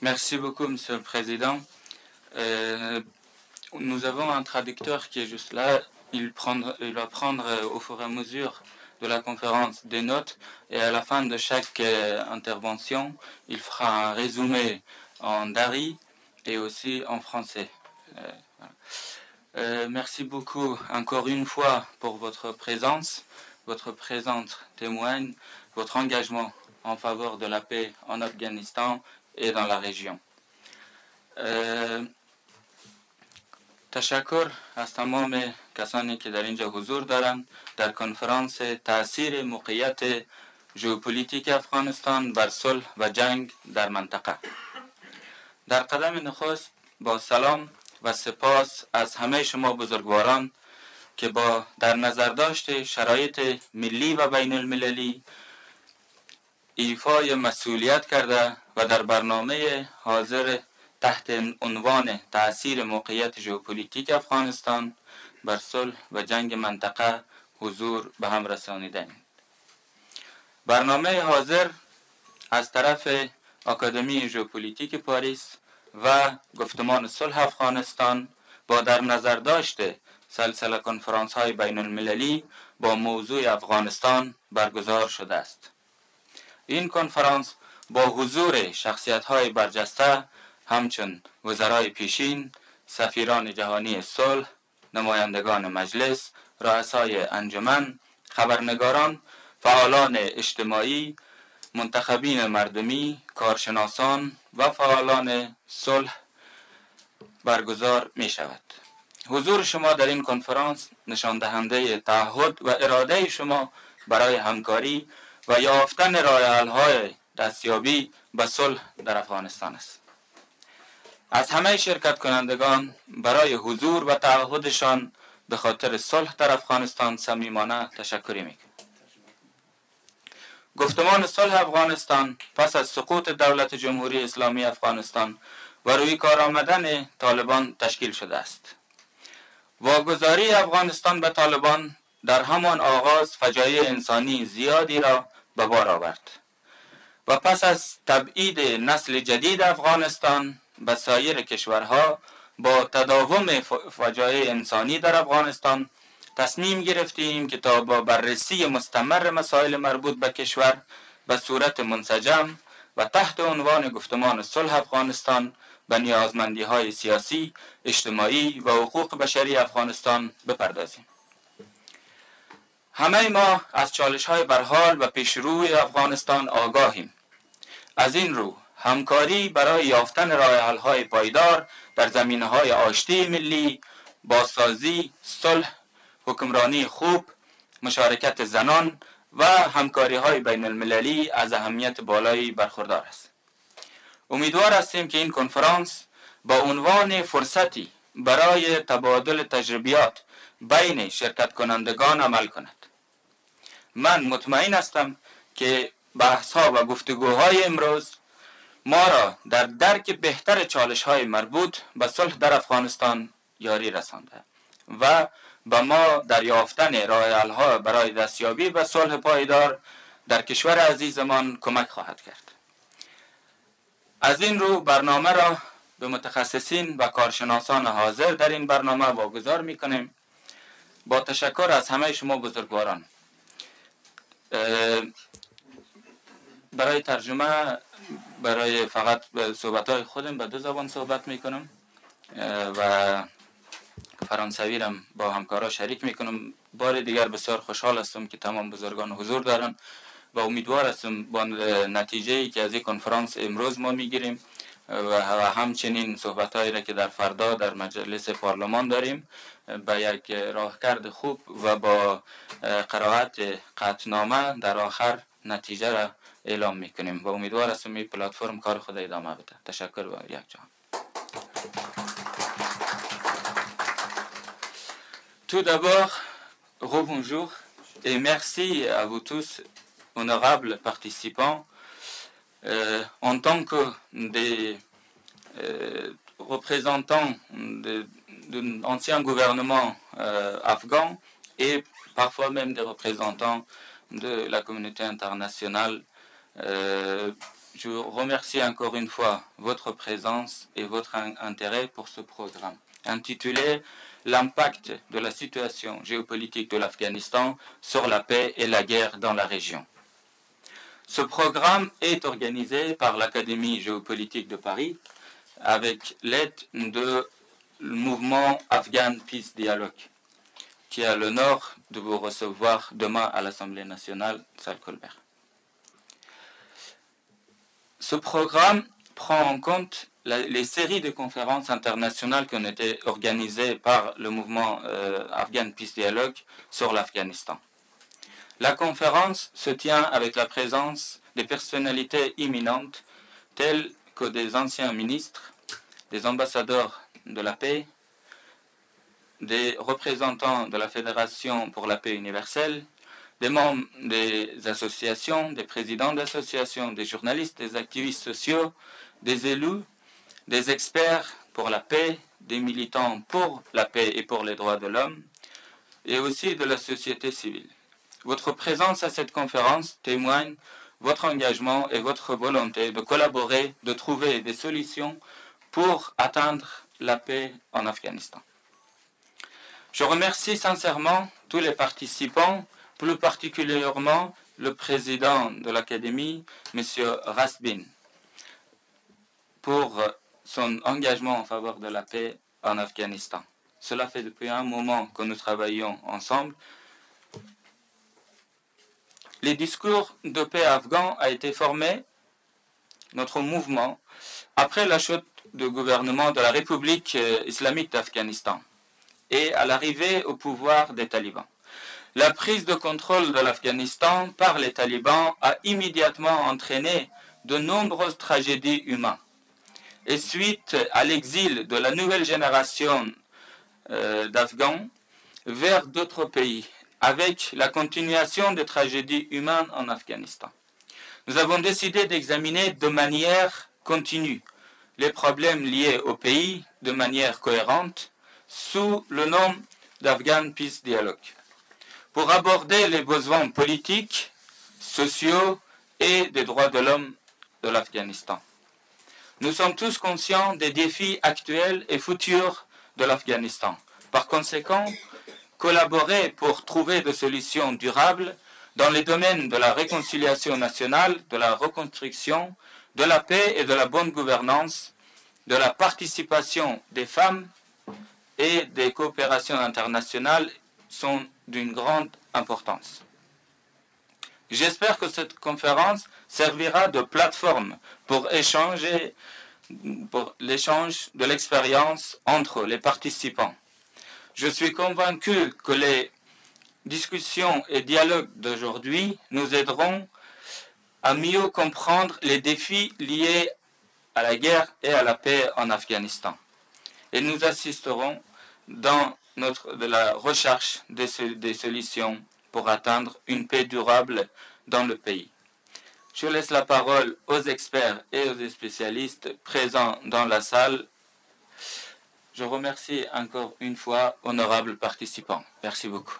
Merci beaucoup, Monsieur le Président. Nous avons un traducteur qui est juste là. Il va prendre au fur et à mesure de la conférence des notes et à la fin de chaque intervention, il fera un résumé en dari et aussi en français. Merci beaucoup encore une fois pour votre présence. Votre présence témoigne votre engagement en faveur de la paix en Afghanistan et dans la région. تشکر از تمام کسانی که در اینجا حضور دارند در کنفرانس تأثیر موقعیت ژئوپلیتیک افغانستان بر صلح و جنگ در منطقه. در قدم نخست با سلام و سپاس از همه شما بزرگواران که با در نظر داشت شرایط ملی و بین المللی ایفای مسئولیت کرده و در برنامه حاضر تحت عنوان تأثیر موقعیت ژئوپلیتیک افغانستان بر صلح و جنگ منطقه حضور به هم رسانیدند. برنامه حاضر از طرف آکادمی ژئوپلیتیک پاریس و گفتمان صلح افغانستان با در نظر داشته سلسله کنفرانس های بین المللی با موضوع افغانستان برگزار شده است. این کنفرانس با حضور شخصیت های برجسته همچون وزرای پیشین، سفیران جهانی صلح، نمایندگان مجلس، رؤسای انجمن، خبرنگاران، فعالان اجتماعی، منتخبین مردمی، کارشناسان و فعالان صلح برگزار می شود. حضور شما در این کنفرانس نشان دهنده تعهد و اراده شما برای همکاری و یافتن راه حل‌های دستیابی به صلح در افغانستان است. از همه شرکت کنندگان برای حضور و تعهدشان به خاطر صلح در افغانستان صمیمانه تشکر می‌کنم. گفتمان صلح افغانستان پس از سقوط دولت جمهوری اسلامی افغانستان و روی کار آمدن طالبان تشکیل شده است. واگذاری افغانستان به طالبان در همان آغاز فجایع انسانی زیادی را به بار آورد و پس از تبعید نسل جدید افغانستان به سایر کشورها با تداوم فجایع انسانی در افغانستان تصمیم گرفتیم که تا با بررسی مستمر مسائل مربوط به کشور به صورت منسجم و تحت عنوان گفتمان صلح افغانستان به نیازمندی های سیاسی، اجتماعی و حقوق بشری افغانستان بپردازیم. همه ما از چالش های برحال و پیشروی افغانستان آگاهیم. از این رو همکاری برای یافتن راه حل های پایدار در زمینه های آشتی ملی، بازسازی، صلح، حکمرانی خوب، مشارکت زنان و همکاری های بین المللی از اهمیت بالایی برخوردار است. امیدوار هستیم که این کنفرانس با عنوان فرصتی برای تبادل تجربیات بین شرکت کنندگان عمل کند. من مطمئن هستم که بحث ها و گفتگوهای امروز ما را در درک بهتر چالش های مربوط به صلح در افغانستان یاری رسانده و به ما در یافتن راه حل ها برای دستیابی به صلح پایدار در کشور عزیزمان کمک خواهد کرد. از این رو برنامه را به متخصصین و کارشناسان حاضر در این برنامه واگذار می‌کنیم. با تشکر از همه شما بزرگواران. برای ترجمه برای فقط صحبت‌های خودم به دو زبان صحبت می‌کنم و فرانسوی را با همکارا شریک می‌کنم. بار دیگر بسیار خوشحال هستم که تمام بزرگان حضور دارن و امیدوار هستم با نتیجه‌ای که از این کنفرانس امروز ما می‌گیریم و همچنین صحبت‌هایی را که در فردا در مجلس پارلمان داریم به یک راهکرد خوب و با قرائت قطعنامه در آخر نتیجه را اعلام می‌کنیم و امیدوار هستم این پلتفرم کار خود ادامه بده. تشکر و یک جان. Tout d'abord, rebonjour et merci à vous tous, honorables participants. En tant que des représentants d'un ancien gouvernement afghan et parfois même des représentants de la communauté internationale, je remercie encore une fois votre présence et votre intérêt pour ce programme, intitulé « L'impact de la situation géopolitique de l'Afghanistan sur la paix et la guerre dans la région ». Ce programme est organisé par l'Académie géopolitique de Paris avec l'aide du mouvement Afghan Peace Dialogue, qui a l'honneur de vous recevoir demain à l'Assemblée nationale, salle Colbert. Ce programme prend en compte les séries de conférences internationales qui ont été organisées par le mouvement Afghan Peace Dialogue sur l'Afghanistan. La conférence se tient avec la présence des personnalités imminentes telles que des anciens ministres, des ambassadeurs de la paix, des représentants de la Fédération pour la paix universelle, des membres des associations, des présidents d'associations, des journalistes, des activistes sociaux, des élus, des experts pour la paix, des militants pour la paix et pour les droits de l'homme, et aussi de la société civile. Votre présence à cette conférence témoigne votre engagement et votre volonté de collaborer, de trouver des solutions pour atteindre la paix en Afghanistan. Je remercie sincèrement tous les participants, plus particulièrement le président de l'Académie, M. Rasbin, pour son engagement en faveur de la paix en Afghanistan. Cela fait depuis un moment que nous travaillons ensemble. Les discours de paix afghans a été formé, notre mouvement, après la chute du gouvernement de la République islamique d'Afghanistan et à l'arrivée au pouvoir des talibans. La prise de contrôle de l'Afghanistan par les talibans a immédiatement entraîné de nombreuses tragédies humaines. Et suite à l'exil de la nouvelle génération d'Afghans vers d'autres pays, avec la continuation des tragédies humaines en Afghanistan. Nous avons décidé d'examiner de manière continue les problèmes liés au pays de manière cohérente sous le nom d'Afghan Peace Dialogue, pour aborder les besoins politiques, sociaux et des droits de l'homme de l'Afghanistan. Nous sommes tous conscients des défis actuels et futurs de l'Afghanistan. Par conséquent, collaborer pour trouver des solutions durables dans les domaines de la réconciliation nationale, de la reconstruction, de la paix et de la bonne gouvernance, de la participation des femmes et des coopérations internationales sont d'une grande importance. J'espère que cette conférence servira de plateforme pour l'échange de l'expérience entre les participants. Je suis convaincu que les discussions et dialogues d'aujourd'hui nous aideront à mieux comprendre les défis liés à la guerre et à la paix en Afghanistan. Et nous assisterons dans la recherche des solutions pour atteindre une paix durable dans le pays. Je laisse la parole aux experts et aux spécialistes présents dans la salle. Je remercie encore une fois, honorables participants. Merci beaucoup.